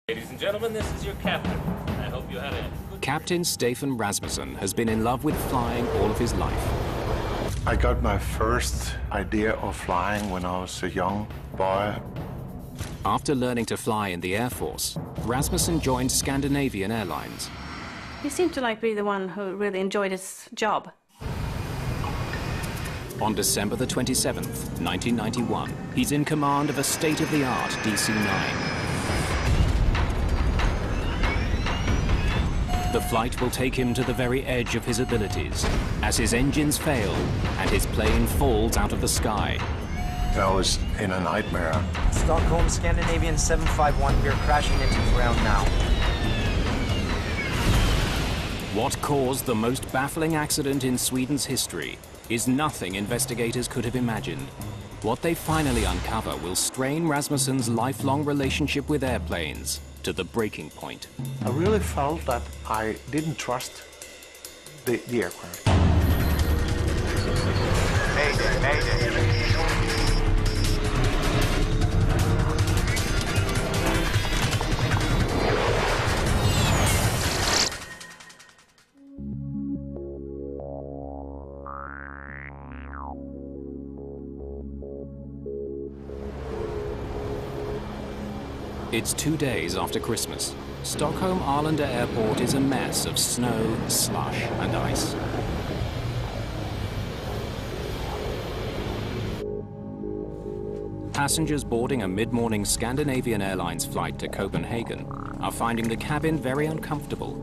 Ladies and gentlemen, this is your captain. I hope you had a good... Captain Stefan Rasmussen has been in love with flying all of his life. I got my first idea of flying when I was a young boy. After learning to fly in the Air Force, Rasmussen joined Scandinavian Airlines. He seemed to be the one who really enjoyed his job. On December the 27th, 1991, he's in command of a state-of-the-art DC-9. The flight will take him to the very edge of his abilities, as his engines fail and his plane falls out of the sky. I was in a nightmare. Stockholm, Scandinavian 751, we're crashing into the ground now. What caused the most baffling accident in Sweden's history is nothing investigators could have imagined. What they finally uncover will strain Rasmussen's lifelong relationship with airplanes to the breaking point. I really felt that I didn't trust the aircraft. Mayday, mayday. It's 2 days after Christmas. Stockholm Arlanda Airport is a mess of snow, slush, and ice. Passengers boarding a mid-morning Scandinavian Airlines flight to Copenhagen are finding the cabin very uncomfortable.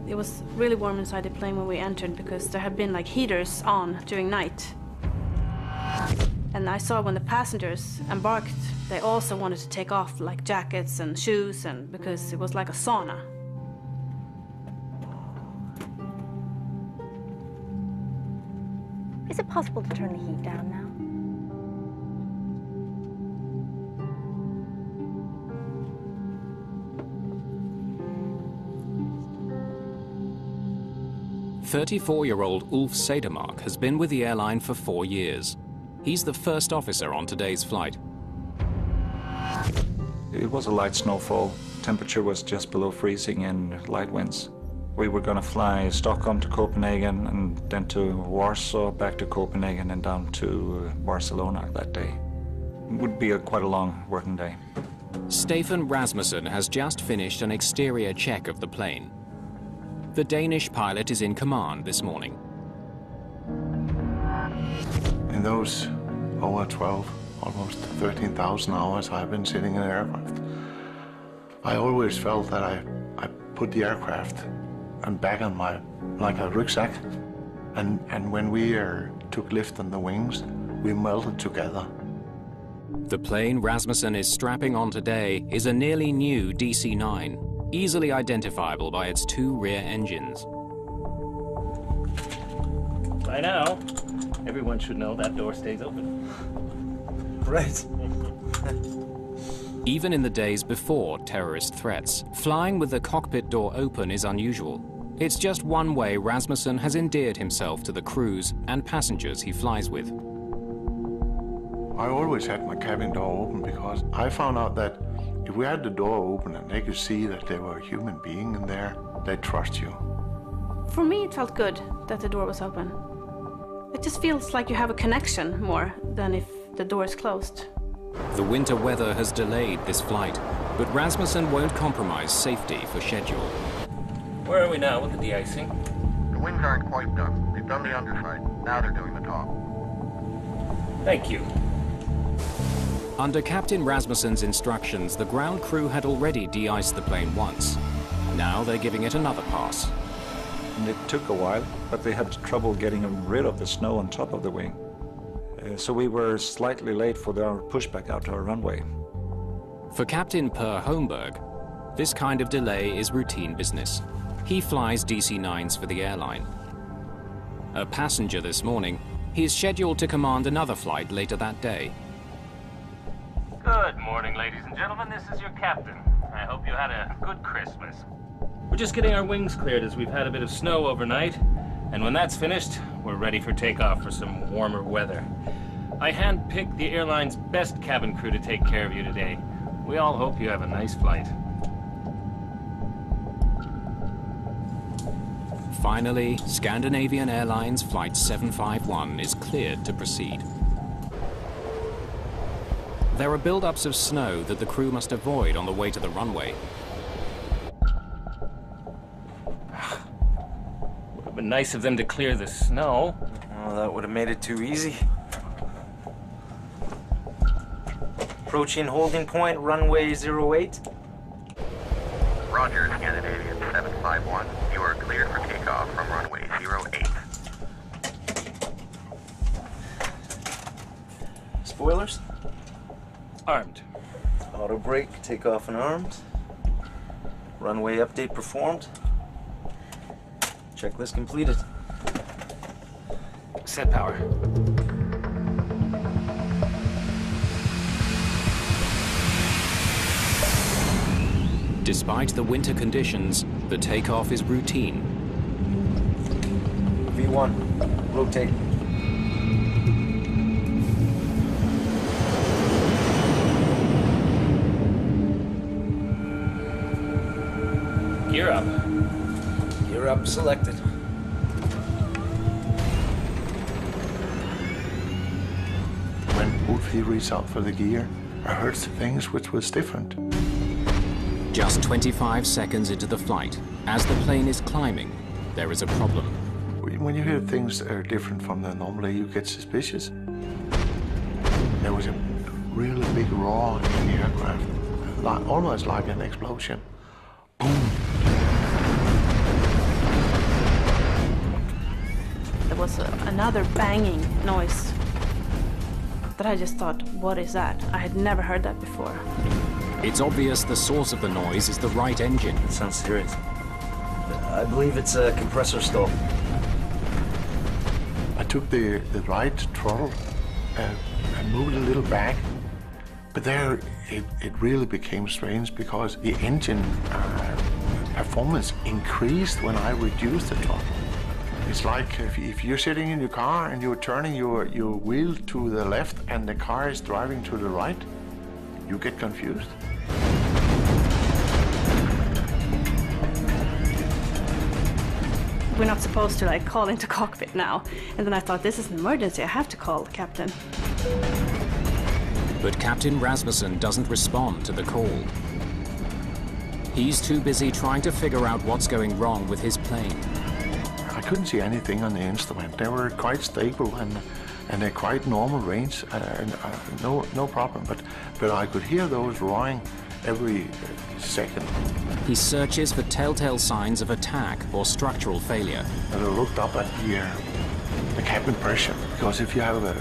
It was really warm inside the plane when we entered because there had been heaters on during night. And I saw when the passengers embarked, they also wanted to take off jackets and shoes, and because it was like a sauna. Is it possible to turn the heat down now? "34-year-old Ulf Sedermark has been with the airline for 4 years. He's the first officer on today's flight. It was a light snowfall. Temperature was just below freezing and light winds. We were going to fly Stockholm to Copenhagen and then to Warsaw, back to Copenhagen and down to Barcelona that day. It would be quite a long working day. Stefan Rasmussen has just finished an exterior check of the plane. The Danish pilot is in command this morning. In those over 12, almost 13,000 hours I've been sitting in an aircraft, I always felt that I put the aircraft and back on like a rucksack. And when we took lift on the wings, we melted together. The plane Rasmussen is strapping on today is a nearly new DC-9, easily identifiable by its 2 rear engines. By now, everyone should know that door stays open. Right. Even in the days before terrorist threats, flying with the cockpit door open is unusual. It's just one way Rasmussen has endeared himself to the crews and passengers he flies with. I always had my cabin door open because I found out that if we had the door open and they could see that there were a human being in there, they'd trust you. For me, it felt good that the door was open. It just feels like you have a connection more than if the door is closed. The winter weather has delayed this flight, but Rasmussen won't compromise safety for schedule. Where are we now? Look at the icing. The wings aren't quite done. They've done the underside. Now they're doing the top. Thank you. Under Captain Rasmussen's instructions, the ground crew had already de-iced the plane once. Now they're giving it another pass. And it took a while, but they had trouble getting rid of the snow on top of the wing. So we were slightly late for our pushback out to our runway. For Captain Per Holmberg, this kind of delay is routine business. He flies DC-9s for the airline. A passenger this morning, he is scheduled to command another flight later that day. Good morning, ladies and gentlemen. This is your captain. I hope you had a good Christmas. We're just getting our wings cleared as we've had a bit of snow overnight. And when that's finished, we're ready for takeoff for some warmer weather. I handpicked the airline's best cabin crew to take care of you today. We all hope you have a nice flight. Finally, Scandinavian Airlines Flight 751 is cleared to proceed. There are buildups of snow that the crew must avoid on the way to the runway. Would have been nice of them to clear the snow. Oh, that would have made it too easy. Approaching holding point, runway 08. Roger, Scandinavian 751. You are cleared for takeoff from runway 08. Spoilers? Armed. Auto brake, takeoff and armed. Runway update performed. Checklist completed. Set power. Despite the winter conditions, the takeoff is routine. V1, rotate. Gear up. Gear up selected. When Wolfie reached out for the gear, I heard things which was different. Just 25 seconds into the flight, as the plane is climbing, there is a problem. When you hear things that are different from the normally, you get suspicious. There was a really big roar in the aircraft, almost like an explosion. Boom! There was another banging noise that I just thought, what is that? I had never heard that before. It's obvious the source of the noise is the right engine. It sounds serious. I believe it's a compressor stall. I took the right throttle and moved a little back, but there it really became strange because the engine performance increased when I reduced the throttle. It's like if you're sitting in your car and you're turning your wheel to the left and the car is driving to the right, you get confused. We're not supposed to like call into cockpit now. And then I thought, this is an emergency, I have to call the captain. But Captain Rasmussen doesn't respond to the call. He's too busy trying to figure out what's going wrong with his plane. I couldn't see anything on the instrument. They were quite stable and a quite normal range, no problem. But I could hear those roaring every second. He searches for telltale signs of attack or structural failure. And I looked up at the cabin pressure, because if you have a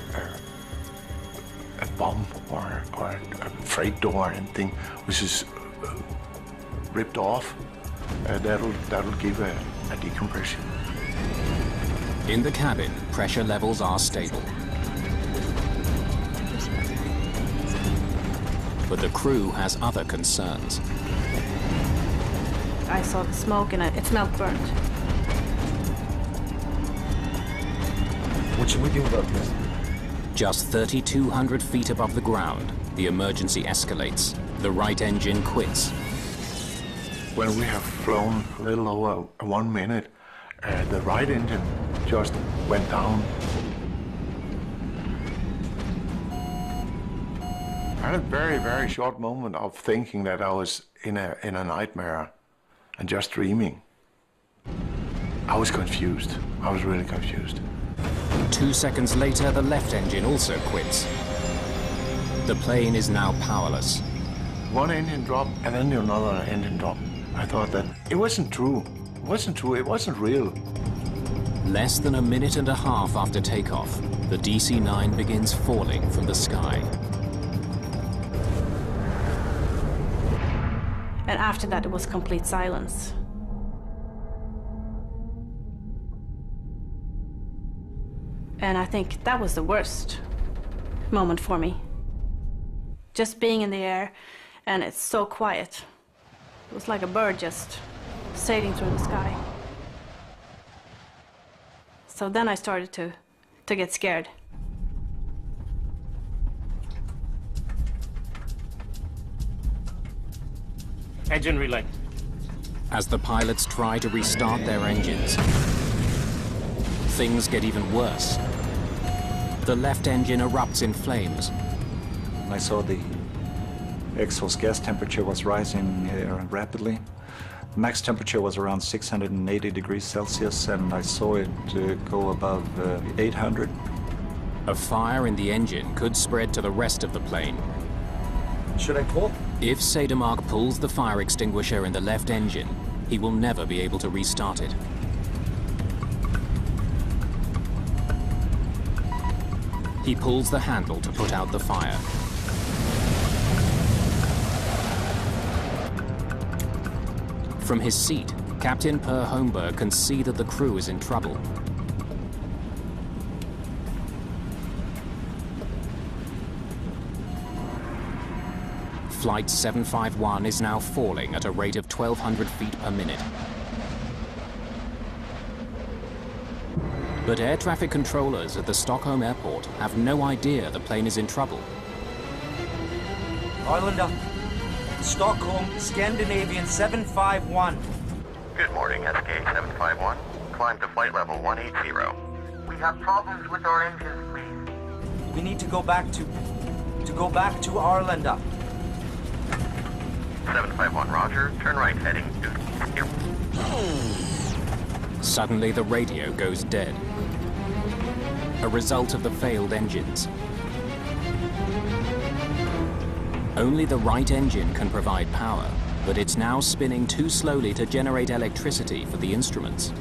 bomb or a freight door or anything which is ripped off, that'll give a decompression. In the cabin, pressure levels are stable. But the crew has other concerns. I saw the smoke and it smelled burnt. What should we do about this? Just 3,200 feet above the ground, the emergency escalates. The right engine quits. When we have flown a little over 1 minute, the right engine just went down. I had a very, very short moment of thinking that I was in a nightmare and just dreaming. I was confused. I was really confused. 2 seconds later, the left engine also quits. The plane is now powerless. One engine drop and then another engine drop. I thought that it wasn't true. It wasn't true. It wasn't real. Less than a minute and a half after takeoff, the DC-9 begins falling from the sky. And after that, it was complete silence. And I think that was the worst moment for me. Just being in the air, and it's so quiet. It was like a bird just sailing through the sky. So then I started to get scared. Engine relay. As the pilots try to restart their engines, things get even worse. The left engine erupts in flames. I saw the exhaust gas temperature was rising rapidly. Max temperature was around 680 degrees Celsius, and I saw it go above 800. A fire in the engine could spread to the rest of the plane. Should I pull? If Cedermark pulls the fire extinguisher in the left engine, he will never be able to restart it. He pulls the handle to put out the fire. From his seat, Captain Per Holmberg can see that the crew is in trouble. Flight 751 is now falling at a rate of 1,200 feet per minute. But air traffic controllers at the Stockholm airport have no idea the plane is in trouble. Arlanda, Stockholm, Scandinavian 751. Good morning, SK751. Climb to flight level 180. We have problems with our engines, please. We need to go back to Arlanda. 751, roger. Turn right, heading to here. Suddenly, the radio goes dead. A result of the failed engines. Only the right engine can provide power, but it's now spinning too slowly to generate electricity for the instruments.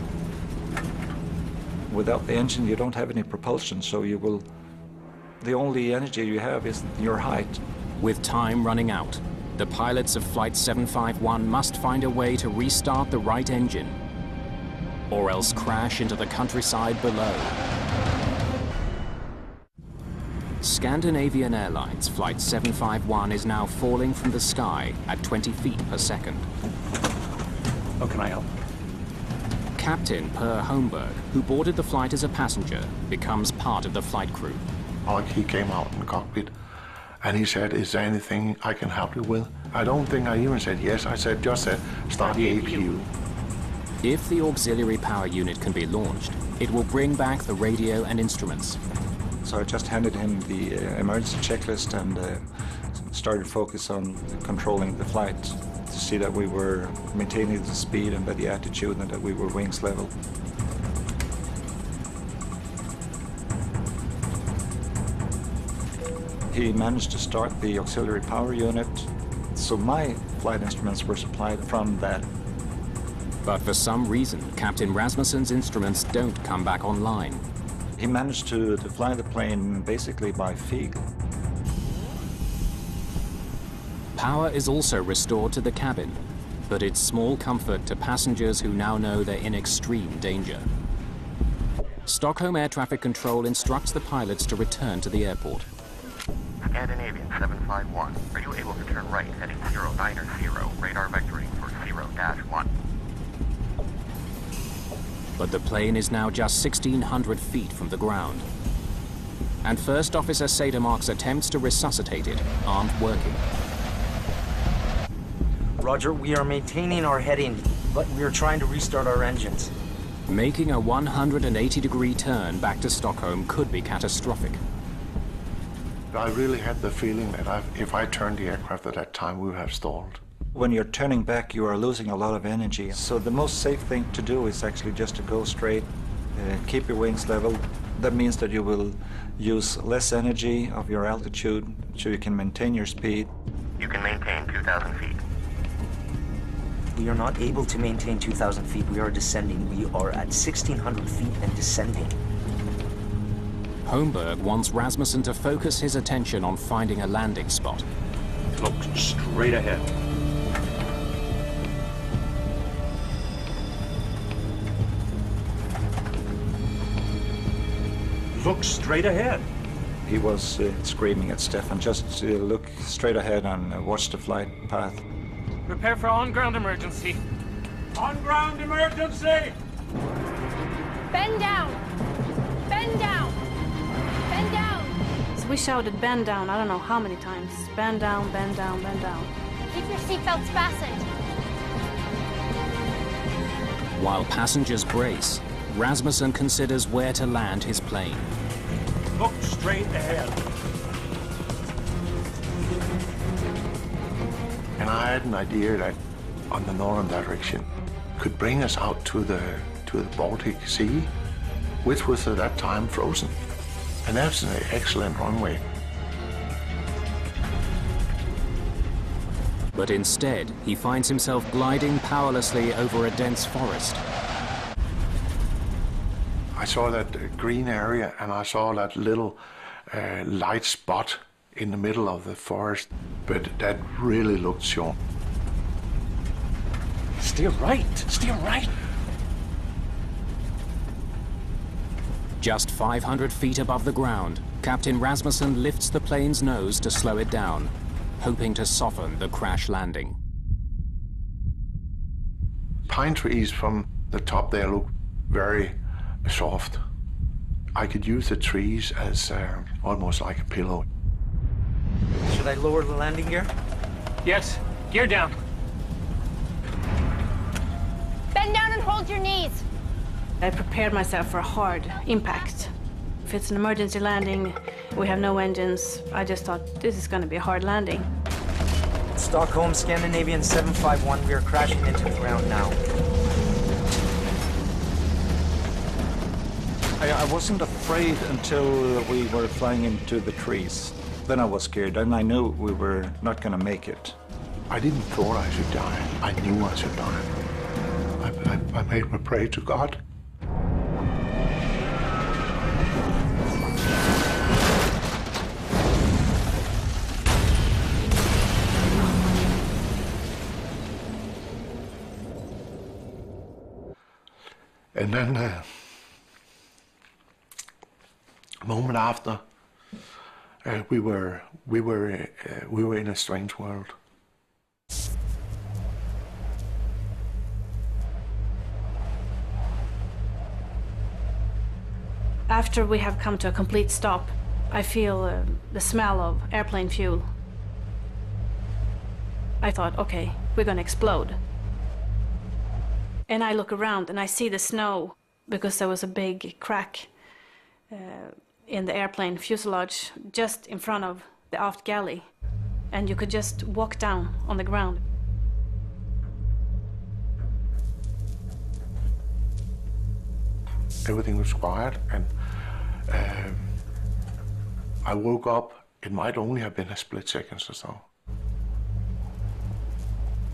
Without the engine, you don't have any propulsion, so the only energy you have is your height. With time running out, the pilots of Flight 751 must find a way to restart the right engine, or else crash into the countryside below. Scandinavian Airlines Flight 751 is now falling from the sky at 20 feet per second. How can I help? Captain Per Holmberg, who boarded the flight as a passenger, becomes part of the flight crew. He came out in the cockpit and he said, "Is there anything I can help you with?" I don't think I even said yes. I just said, "Start the APU." If the auxiliary power unit can be launched, it will bring back the radio and instruments. So I just handed him the emergency checklist and started focus on controlling the flight to see that we were maintaining the speed and the attitude and that we were wings level. He managed to start the auxiliary power unit, so my flight instruments were supplied from that. But for some reason, Captain Rasmussen's instruments don't come back online. He managed to fly the plane basically by feel. Power is also restored to the cabin, but it's small comfort to passengers who now know they're in extreme danger. Stockholm Air Traffic Control instructs the pilots to return to the airport. Scandinavian 751, are you able to turn right, heading 090, radar vectoring for 0-1? But the plane is now just 1,600 feet from the ground. And First Officer Cedermark's attempts to resuscitate it aren't working. Roger, we are maintaining our heading, but we are trying to restart our engines. Making a 180-degree turn back to Stockholm could be catastrophic. I really had the feeling that if I turned the aircraft at that time, we would have stalled. When you're turning back, you are losing a lot of energy. So the most safe thing to do is actually just to go straight, keep your wings level. That means that you will use less energy of your altitude, so you can maintain your speed. You can maintain 2,000 feet. We are not able to maintain 2,000 feet. We are descending. We are at 1,600 feet and descending. Holmberg wants Rasmussen to focus his attention on finding a landing spot. Look straight ahead. Look straight ahead. He was screaming at Stefan, just look straight ahead and watch the flight path. Prepare for on-ground emergency. On-ground emergency! Bend down! Bend down! Bend down! So we shouted bend down, I don't know how many times. Bend down, bend down, bend down. Keep your seatbelts fastened. While passengers brace, Rasmussen considers where to land his plane. Look straight ahead. And I had an idea that on the northern direction could bring us out to the Baltic Sea, which was at that time frozen. And that's an excellent runway. But instead, he finds himself gliding powerlessly over a dense forest. I saw that green area and I saw that little light spot in the middle of the forest, but that really looked short. Steer right. Steer right. Just 500 feet above the ground, Captain Rasmussen lifts the plane's nose to slow it down, hoping to soften the crash landing. Pine trees from the top there look very soft. I could use the trees as almost like a pillow. Should I lower the landing gear? Yes, gear down. Bend down and hold your knees. I prepared myself for a hard impact. If it's an emergency landing, we have no engines, I just thought this is going to be a hard landing. Stockholm, Scandinavian 751, we are crashing into the ground now. I wasn't afraid until we were flying into the trees. Then I was scared, and I knew we were not going to make it. I didn't thought I should die. I knew I should die. I made my prayer to God. And then, a moment after, we were in a strange world. After we have come to a complete stop, I feel the smell of airplane fuel. I thought, okay, we're gonna explode. And I look around and I see the snow because there was a big crack in the airplane fuselage just in front of the aft galley. And you could just walk down on the ground. Everything was quiet, and I woke up. It might only have been a split second or so.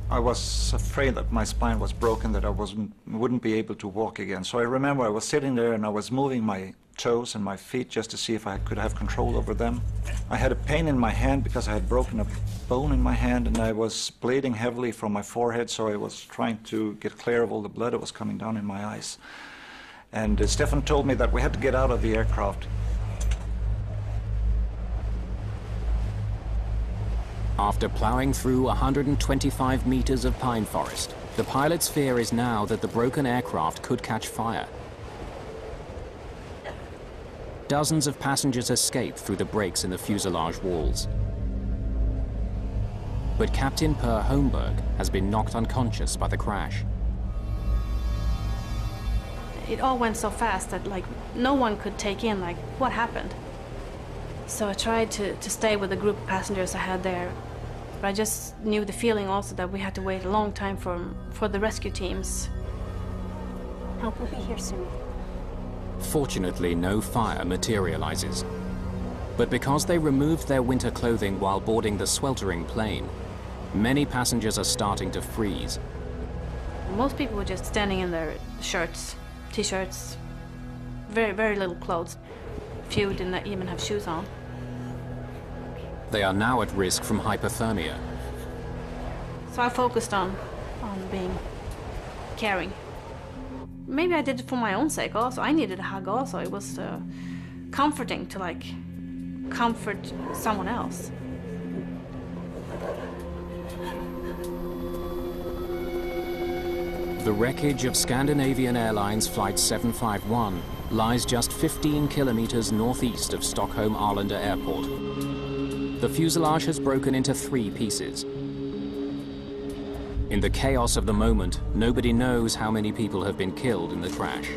I was afraid that my spine was broken, that I wouldn't be able to walk again. So I remember I was sitting there and I was moving my toes and my feet just to see if I could have control over them. I had a pain in my hand because I had broken a bone in my hand, and I was bleeding heavily from my forehead, so I was trying to get clear of all the blood that was coming down in my eyes. And Stefan told me that we had to get out of the aircraft. After plowing through 125 meters of pine forest, the pilot's fear is now that the broken aircraft could catch fire. Dozens of passengers escape through the breaks in the fuselage walls. But Captain Per Holmberg has been knocked unconscious by the crash. It all went so fast that no one could take in what happened. So I tried to stay with the group of passengers I had there. But I just knew the feeling also that we had to wait a long time for the rescue teams. Help will be here soon. Fortunately, no fire materializes. But because they removed their winter clothing while boarding the sweltering plane, many passengers are starting to freeze. Most people were just standing in their shirts, t-shirts, very, very little clothes. Few didn't even have shoes on. They are now at risk from hypothermia. So I focused on caring. Maybe I did it for my own sake also. I needed a hug also. It was comforting to comfort someone else. The wreckage of Scandinavian Airlines Flight 751 lies just 15 kilometers northeast of Stockholm Arlanda Airport. The fuselage has broken into 3 pieces. In the chaos of the moment, nobody knows how many people have been killed in the crash.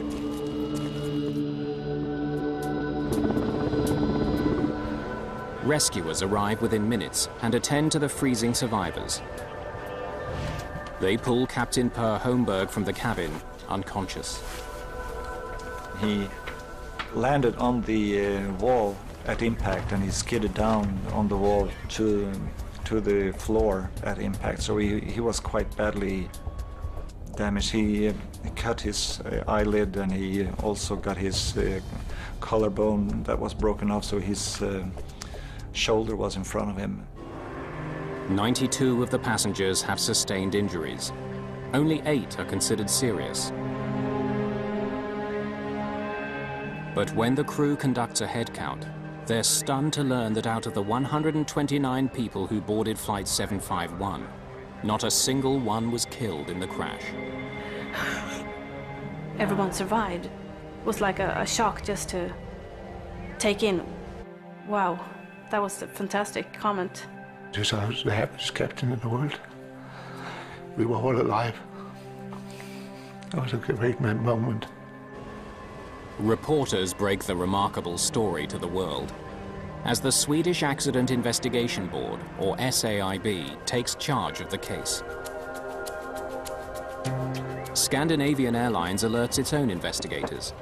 Rescuers arrive within minutes and attend to the freezing survivors. They pull Captain Per Holmberg from the cabin, unconscious. He landed on the wall at impact, and he skidded down on the wall to the floor at impact. So he was quite badly damaged. He cut his eyelid, and he also got his collarbone that was broken off, so his shoulder was in front of him. 92 of the passengers have sustained injuries. Only 8 are considered serious. But when the crew conducts a head count, they're stunned to learn that out of the 129 people who boarded Flight 751, not a single one was killed in the crash. Everyone survived. It was like a shock just to take in. Wow, that was a fantastic comment. Just I was the happiest captain in the world. We were all alive. That was a great moment. Reporters break the remarkable story to the world. As the Swedish Accident Investigation Board, or SAIB, takes charge of the case. Scandinavian Airlines alerts its own investigators,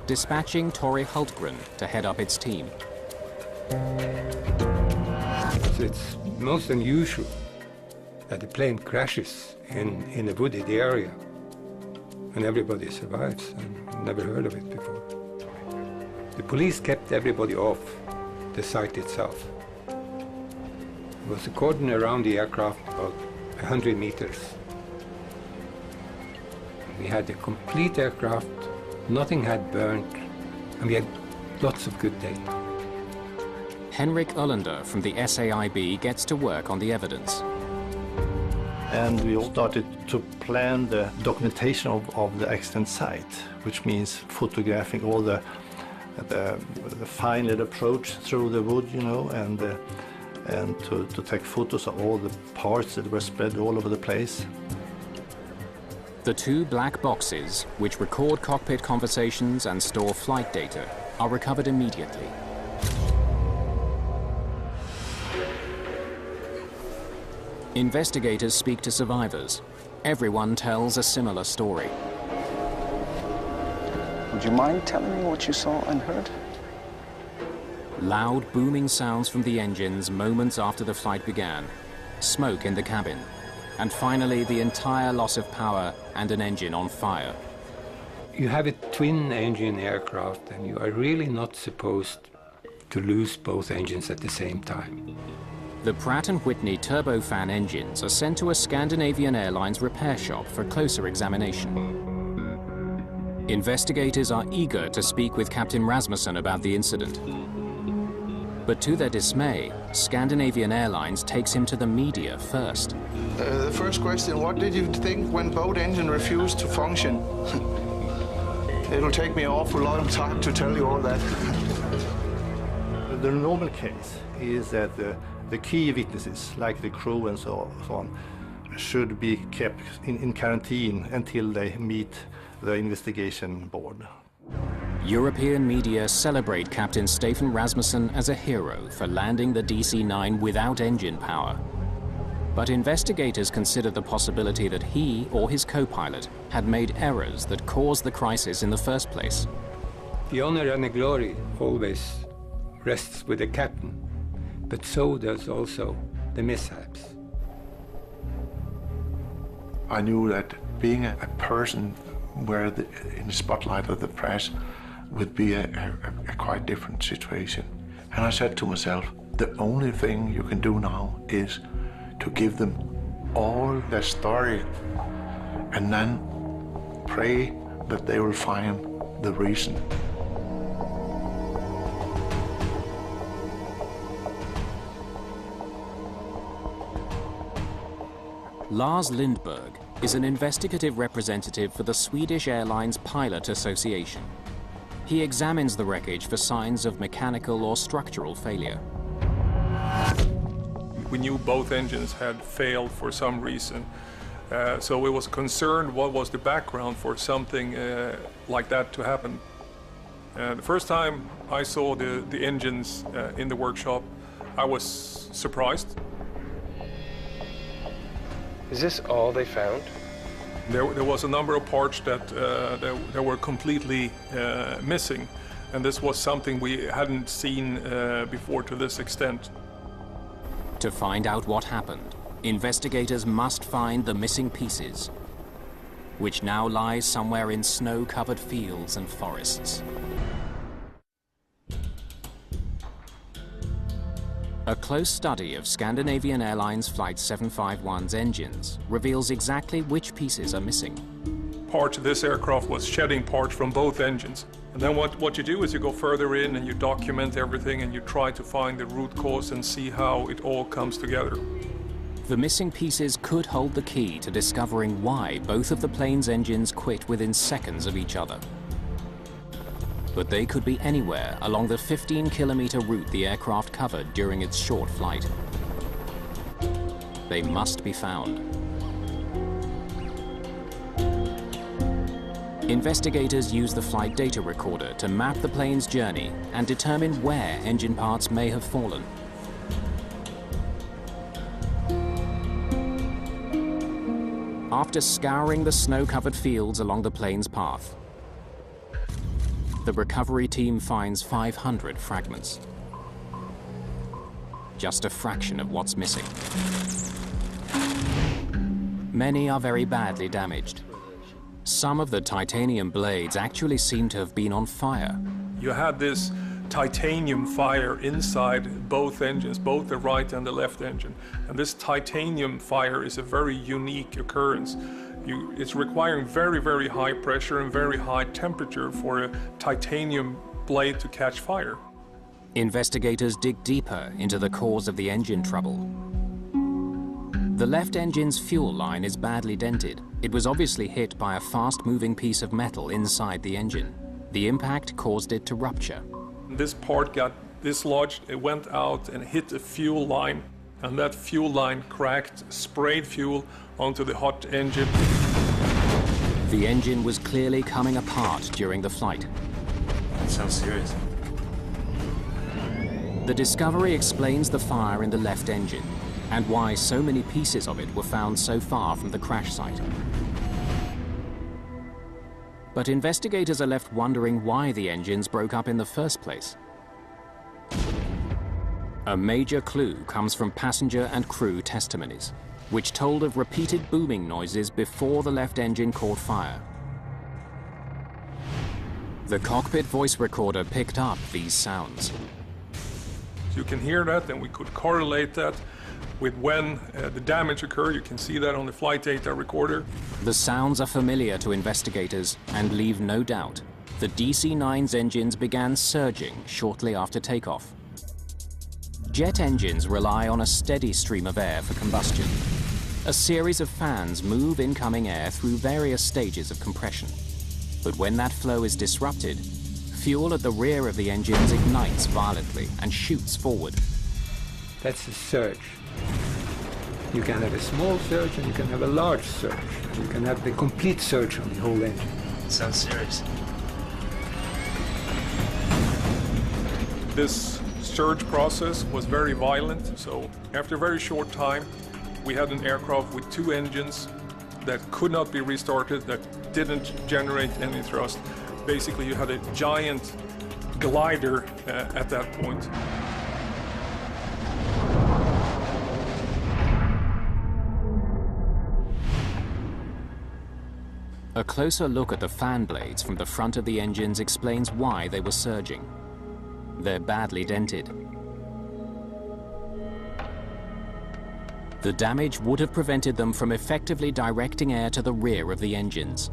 dispatching Tori Hultgren to head up its team. It's most unusual that the plane crashes in a wooded area and everybody survives. I've never heard of it before. The police kept everybody off the site itself. There was a cordon around the aircraft about 100 meters. We had a complete aircraft, nothing had burned, and we had lots of good data. Henrik Ölander from the SAIB gets to work on the evidence. And we all started to plan the documentation of the accident site, which means photographing all the final approach through the wood, you know, and to take photos of all the parts that were spread all over the place. The 2 black boxes, which record cockpit conversations and store flight data, are recovered immediately. Investigators speak to survivors. Everyone tells a similar story. Would you mind telling me what you saw and heard? Loud, booming sounds from the engines moments after the flight began, smoke in the cabin, and finally the entire loss of power and an engine on fire. You have a twin-engine aircraft, and you are really not supposed to lose both engines at the same time. The Pratt & Whitney turbofan engines are sent to a Scandinavian Airlines repair shop for closer examination. Investigators are eager to speak with Captain Rasmussen about the incident. But to their dismay, Scandinavian Airlines takes him to the media first. The first question, what did you think when both engines refused to function? It'll take me an awful long time to tell you all that. The normal case is that the key witnesses, like the crew and so on, should be kept in quarantine until they meet the investigation board. European media celebrate Captain Stefan Rasmussen as a hero for landing the DC-9 without engine power. But investigators consider the possibility that he or his co-pilot had made errors that caused the crisis in the first place. The honor and the glory always rests with the captain, but so does also the mishaps. I knew that being a person where in the spotlight of the press would be a quite different situation. And I said to myself, the only thing you can do now is to give them all their story and then pray that they will find the reason. Lars Lindberg is an investigative representative for the Swedish Airlines Pilot Association. He examines the wreckage for signs of mechanical or structural failure. We knew both engines had failed for some reason. So it was concerned what was the background for something like that to happen. The first time I saw the engines in the workshop, I was surprised. Is this all they found? There was a number of parts that were completely missing, and this was something we hadn't seen before to this extent. To find out what happened, investigators must find the missing pieces, which now lies somewhere in snow-covered fields and forests. A close study of Scandinavian Airlines Flight 751's engines reveals exactly which pieces are missing. Part of this aircraft was shedding parts from both engines. And then what you do is you go further in and you document everything and you try to find the root cause and see how it all comes together. The missing pieces could hold the key to discovering why both of the plane's engines quit within seconds of each other. But they could be anywhere along the 15-kilometer route the aircraft covered during its short flight. They must be found. Investigators use the flight data recorder to map the plane's journey and determine where engine parts may have fallen. After scouring the snow-covered fields along the plane's path, the recovery team finds 500 fragments. Just a fraction of what's missing. Many are very badly damaged. Some of the titanium blades actually seem to have been on fire. You had this titanium fire inside both engines, both the right and the left engine. And this titanium fire is a very unique occurrence. It's requiring very, very high pressure and very high temperature for a titanium blade to catch fire. Investigators dig deeper into the cause of the engine trouble. The left engine's fuel line is badly dented. It was obviously hit by a fast-moving piece of metal inside the engine. The impact caused it to rupture. This part got dislodged, it went out and hit a fuel line, and that fuel line cracked, sprayed fuel onto the hot engine. The engine was clearly coming apart during the flight. That sounds serious. The discovery explains the fire in the left engine and why so many pieces of it were found so far from the crash site. But investigators are left wondering why the engines broke up in the first place. A major clue comes from passenger and crew testimonies, which told of repeated booming noises before the left engine caught fire. The cockpit voice recorder picked up these sounds. You can hear that, and we could correlate that with when the damage occurred. You can see that on the flight data recorder. The sounds are familiar to investigators and leave no doubt. The DC-9's engines began surging shortly after takeoff. Jet engines rely on a steady stream of air for combustion. A series of fans move incoming air through various stages of compression. But when that flow is disrupted, fuel at the rear of the engines ignites violently and shoots forward. That's a surge. You can have a small surge and you can have a large surge. You can have the complete surge on the whole engine. Sounds serious. This surge process was very violent, so after a very short time, we had an aircraft with two engines that could not be restarted, that didn't generate any thrust. Basically, you had a giant glider at that point. A closer look at the fan blades from the front of the engines explains why they were surging. They're badly dented. The damage would have prevented them from effectively directing air to the rear of the engines.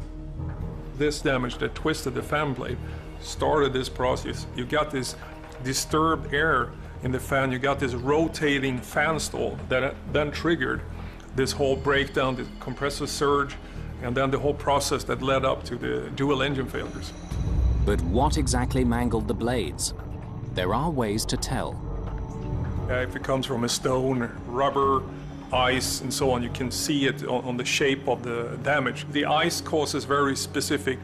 This damage that twisted the fan blade started this process. You got this disturbed air in the fan, you got this rotating fan stall that then triggered this whole breakdown, the compressor surge, and then the whole process that led up to the dual engine failures. But what exactly mangled the blades? There are ways to tell. If it comes from a stone, rubber, ice and so on. You can see it on the shape of the damage. The ice causes very specific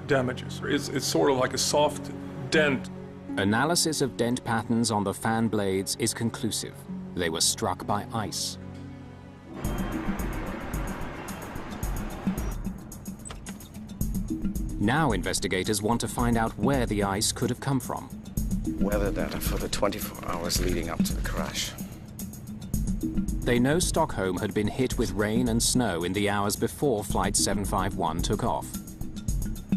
damages. It's sort of like a soft dent. Analysis of dent patterns on the fan blades is conclusive. They were struck by ice. Now investigators want to find out where the ice could have come from. Weather data for the 24 hours leading up to the crash. They know Stockholm had been hit with rain and snow in the hours before Flight 751 took off.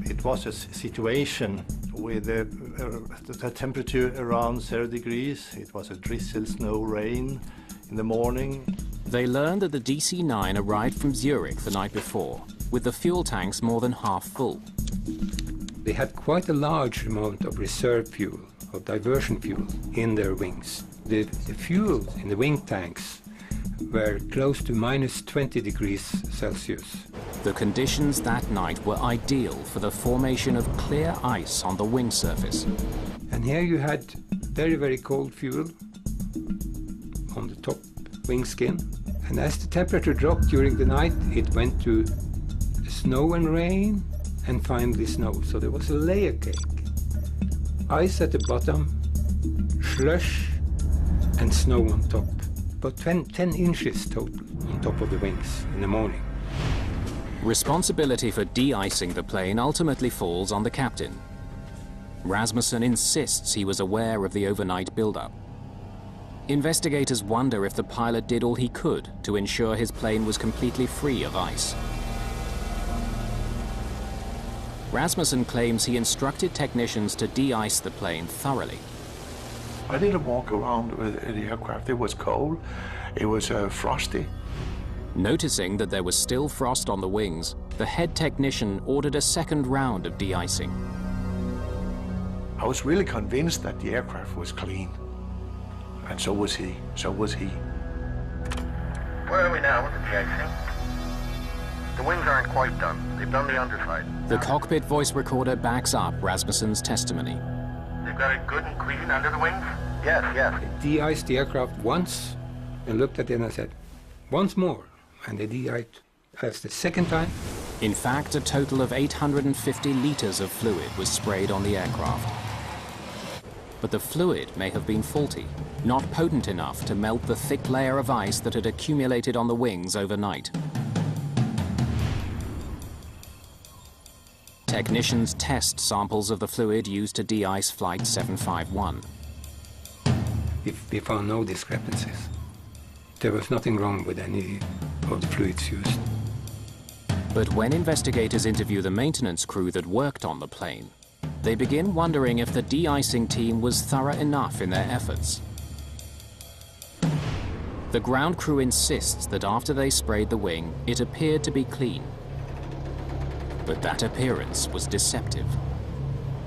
It was a situation with the temperature around 0 degrees. It was a drizzle, snow, rain in the morning. They learned that the DC-9 arrived from Zurich the night before, with the fuel tanks more than half full. They had quite a large amount of reserve fuel, of diversion fuel, in their wings. The fuel in the wing tanks were close to minus 20 degrees Celsius. The conditions that night were ideal for the formation of clear ice on the wing surface. And here you had very, very cold fuel on the top wing skin. And as the temperature dropped during the night, it went to snow and rain, and finally snow. So there was a layer cake. Ice at the bottom, slush, and snow on top. About 10 inches total on top of the wings in the morning. Responsibility for de-icing the plane ultimately falls on the captain. Rasmussen insists he was aware of the overnight buildup. Investigators wonder if the pilot did all he could to ensure his plane was completely free of ice. Rasmussen claims he instructed technicians to de-ice the plane thoroughly. I didn't walk around with the aircraft. It was cold, it was frosty. Noticing that there was still frost on the wings, the head technician ordered a second round of de-icing. I was really convinced that the aircraft was clean. And so was he, Where are we now with the de-icing? The wings aren't quite done. They've done the underside. The cockpit voice recorder backs up Rasmussen's testimony. They've got it good and clean under the wings? Yes. They de-iced the aircraft once and looked at it and said, once more. And they de-iced as the second time. In fact, a total of 850 liters of fluid was sprayed on the aircraft. But the fluid may have been faulty, not potent enough to melt the thick layer of ice that had accumulated on the wings overnight. Technicians test samples of the fluid used to de-ice Flight 751. We found no discrepancies. There was nothing wrong with any of the fluids used. But when investigators interview the maintenance crew that worked on the plane, they begin wondering if the de-icing team was thorough enough in their efforts. The ground crew insists that after they sprayed the wing, it appeared to be clean. But that appearance was deceptive.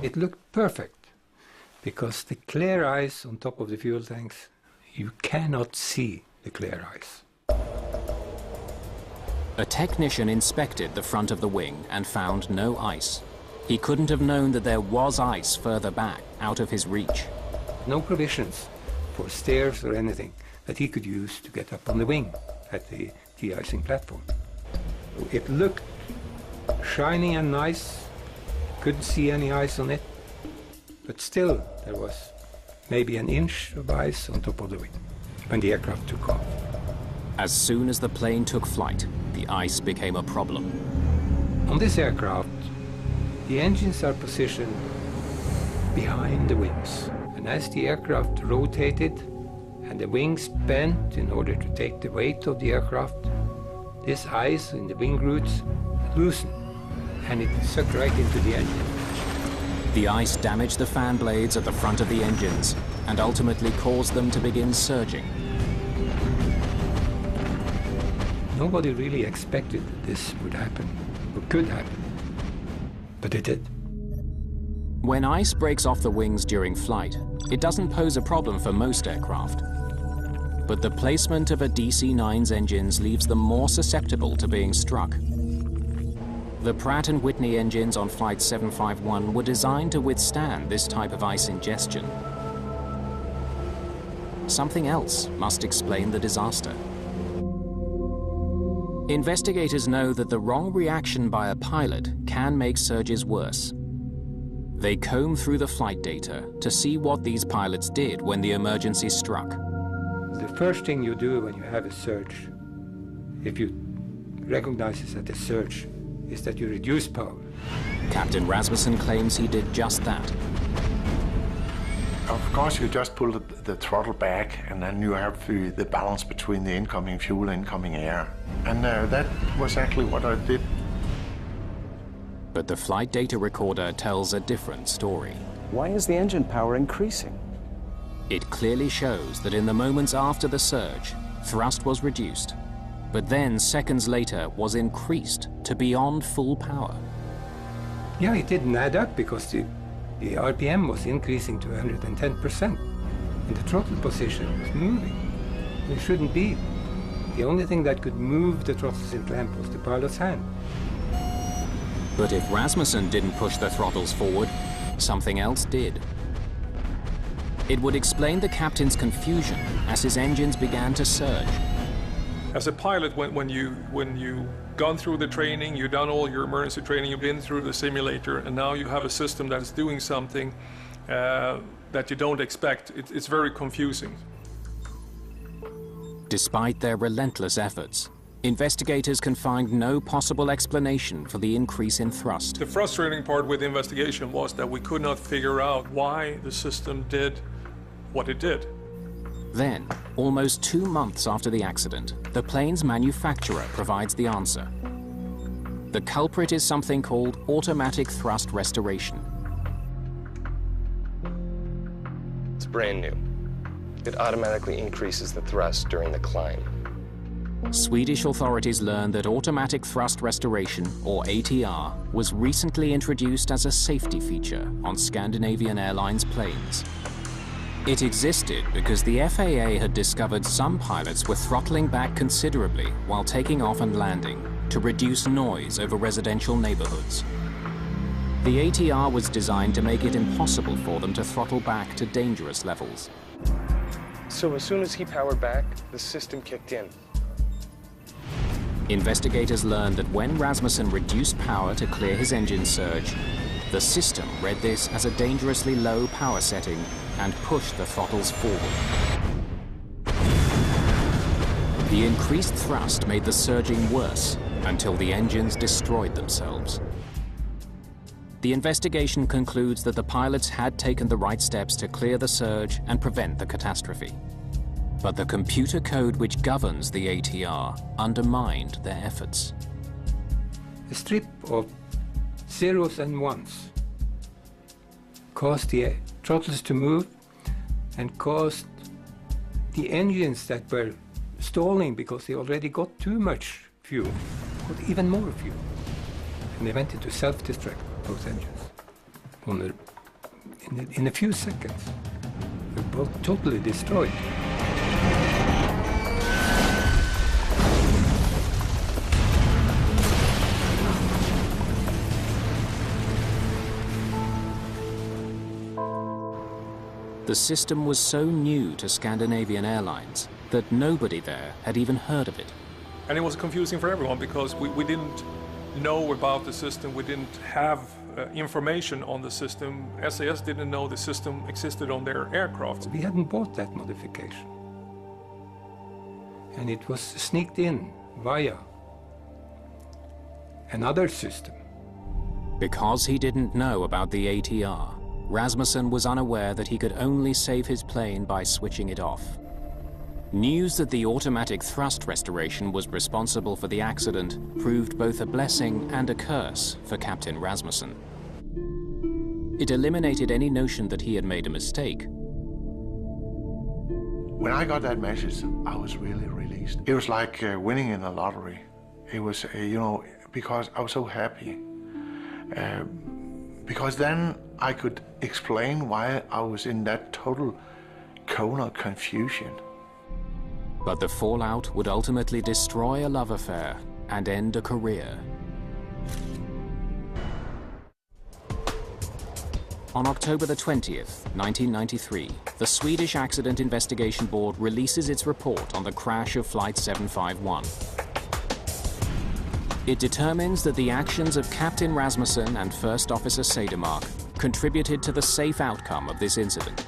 It looked perfect, because the clear ice on top of the fuel tanks, you cannot see the clear ice. A technician inspected the front of the wing and found no ice. He couldn't have known that there was ice further back, out of his reach. No provisions for stairs or anything that he could use to get up on the wing at the de-icing platform. It looked shiny and nice, couldn't see any ice on it, but still there was maybe an inch of ice on top of the wing when the aircraft took off. As soon as the plane took flight, the ice became a problem. On this aircraft, the engines are positioned behind the wings, and as the aircraft rotated and the wings bent in order to take the weight of the aircraft, this ice in the wing roots loosened, and it sucked right into the engine. The ice damaged the fan blades at the front of the engines and ultimately caused them to begin surging. Nobody really expected that this would happen, or could happen, but it did. When ice breaks off the wings during flight, it doesn't pose a problem for most aircraft. But the placement of a DC-9's engines leaves them more susceptible to being struck. The Pratt & Whitney engines on Flight 751 were designed to withstand this type of ice ingestion. Something else must explain the disaster. Investigators know that the wrong reaction by a pilot can make surges worse. They comb through the flight data to see what these pilots did when the emergency struck. The first thing you do when you have a surge, if you recognize it as a surge, is that you reduce power. Captain Rasmussen claims he did just that. Of course, you just pull the throttle back, and then you have the balance between the incoming fuel and incoming air. And that was actually what I did. But the flight data recorder tells a different story. Why is the engine power increasing? It clearly shows that in the moments after the surge, thrust was reduced, but then seconds later was increased to beyond full power. Yeah, it didn't add up because the RPM was increasing to 110%, and the throttle position was moving. It shouldn't be. The only thing that could move the throttles in clamp was the pilot's hand. But if Rasmussen didn't push the throttles forward, something else did. It would explain the captain's confusion as his engines began to surge. As a pilot, when you gone through the training, you've done all your emergency training, you've been through the simulator, and now you have a system that is doing something that you don't expect, it's very confusing. Despite their relentless efforts, investigators can find no possible explanation for the increase in thrust. The frustrating part with the investigation was that we could not figure out why the system did what it did. Then, almost 2 months after the accident, the plane's manufacturer provides the answer. The culprit is something called automatic thrust restoration. It's brand new. It automatically increases the thrust during the climb. Swedish authorities learned that automatic thrust restoration, or ATR, was recently introduced as a safety feature on Scandinavian Airlines planes. It existed because the FAA had discovered some pilots were throttling back considerably while taking off and landing to reduce noise over residential neighborhoods. The ATR was designed to make it impossible for them to throttle back to dangerous levels. So as soon as he powered back, the system kicked in. Investigators learned that when Rasmussen reduced power to clear his engine surge, the system read this as a dangerously low power setting and pushed the throttles forward. The increased thrust made the surging worse until the engines destroyed themselves. The investigation concludes that the pilots had taken the right steps to clear the surge and prevent the catastrophe. But the computer code which governs the ATR undermined their efforts. A strip of zeros and ones caused the throttles to move and caused the engines that were stalling because they already got too much fuel, got even more fuel. And they went into self-destruct, those engines. In a few seconds, they were both totally destroyed. The system was so new to Scandinavian Airlines that nobody there had even heard of it. And it was confusing for everyone because we didn't know about the system, we didn't have information on the system. SAS didn't know the system existed on their aircraft. We hadn't bought that modification. And it was sneaked in via another system. Because he didn't know about the ATR, Rasmussen was unaware that he could only save his plane by switching it off. News that the automatic thrust restoration was responsible for the accident proved both a blessing and a curse for Captain Rasmussen. It eliminated any notion that he had made a mistake. When I got that message, I was really released. It was like winning in the lottery. It was, because I was so happy. Because then I could explain why I was in that total cone of confusion. But the fallout would ultimately destroy a love affair and end a career. On October the 20th, 1993, the Swedish Accident Investigation Board releases its report on the crash of Flight 751. It determines that the actions of Captain Rasmussen and First Officer Cedermark contributed to the safe outcome of this incident.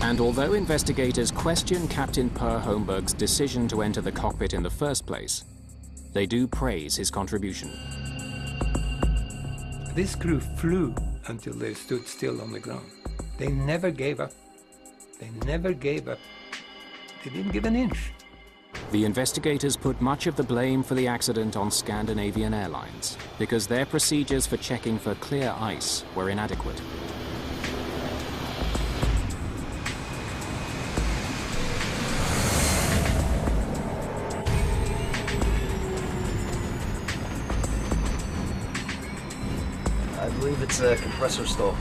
And although investigators question Captain Per Holmberg's decision to enter the cockpit in the first place, they do praise his contribution. This crew flew until they stood still on the ground. They never gave up. They never gave up. They didn't give an inch. The investigators put much of the blame for the accident on Scandinavian Airlines because their procedures for checking for clear ice were inadequate. I believe it's a compressor stall.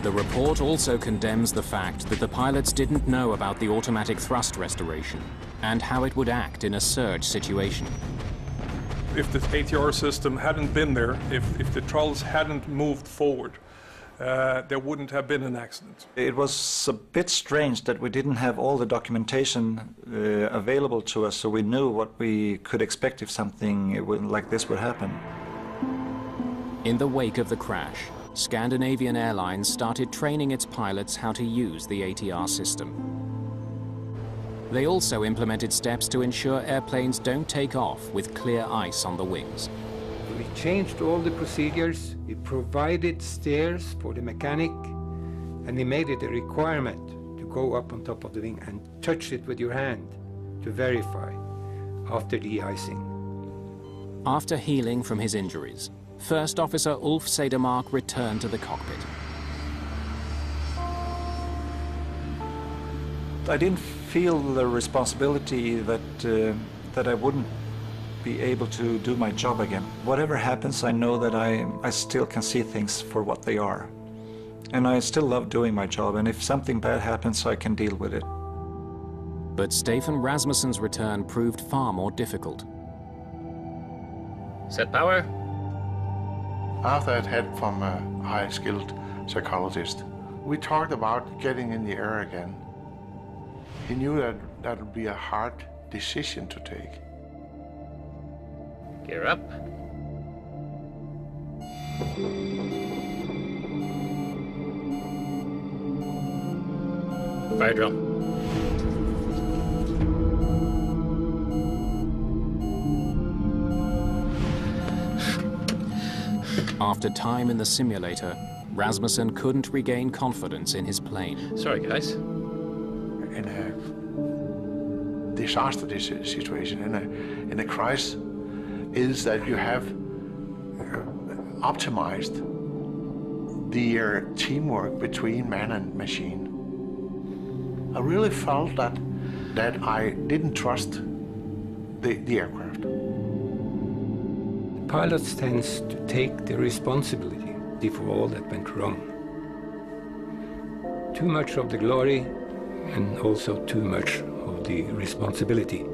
The report also condemns the fact that the pilots didn't know about the automatic thrust restoration and how it would act in a surge situation. If the ATR system hadn't been there, if the trolls hadn't moved forward, there wouldn't have been an accident. It was a bit strange that we didn't have all the documentation available to us, so we knew what we could expect if something like this would happen. In the wake of the crash, Scandinavian Airlines started training its pilots how to use the ATR system. They also implemented steps to ensure airplanes don't take off with clear ice on the wings. We changed all the procedures, we provided stairs for the mechanic, and we made it a requirement to go up on top of the wing and touch it with your hand to verify after de-icing. After healing from his injuries, First Officer Ulf Cedermark returned to the cockpit. I didn't feel the responsibility that I wouldn't be able to do my job again. Whatever happens, I know that I still can see things for what they are. And I still love doing my job, and if something bad happens, I can deal with it. But Stefan Rasmussen's return proved far more difficult. Set power. After I'd had from a high-skilled psychologist, we talked about getting in the air again. He knew that that would be a hard decision to take. Gear up. Fire drill. After time in the simulator, Rasmussen couldn't regain confidence in his plane. Sorry, guys. In a disaster situation, in a crisis, is that you have optimized the teamwork between man and machine. I really felt that I didn't trust the aircraft. Pilots tends to take the responsibility for all that went wrong. Too much of the glory and also too much of the responsibility.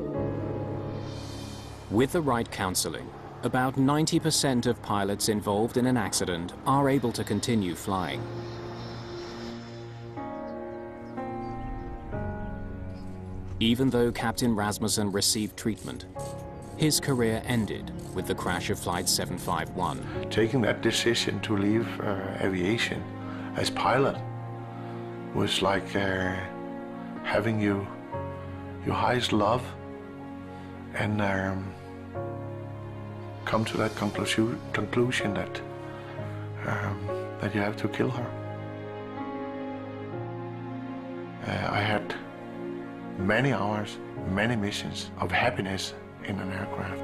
With the right counseling, about 90% of pilots involved in an accident are able to continue flying. Even though Captain Rasmussen received treatment, his career ended with the crash of Flight 751. Taking that decision to leave aviation as pilot was like having your highest love and come to that conclusion that you have to kill her. I had many hours, many missions of happiness in an aircraft.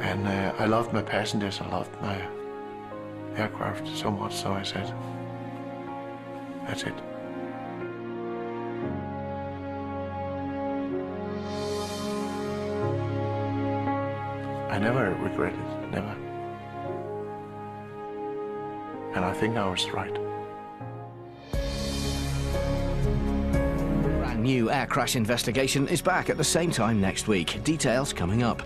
And I loved my passengers, I loved my aircraft so much, so I said, that's it. I never regret it, never. And I think I was right. New air crash investigation is back at the same time next week. Details coming up.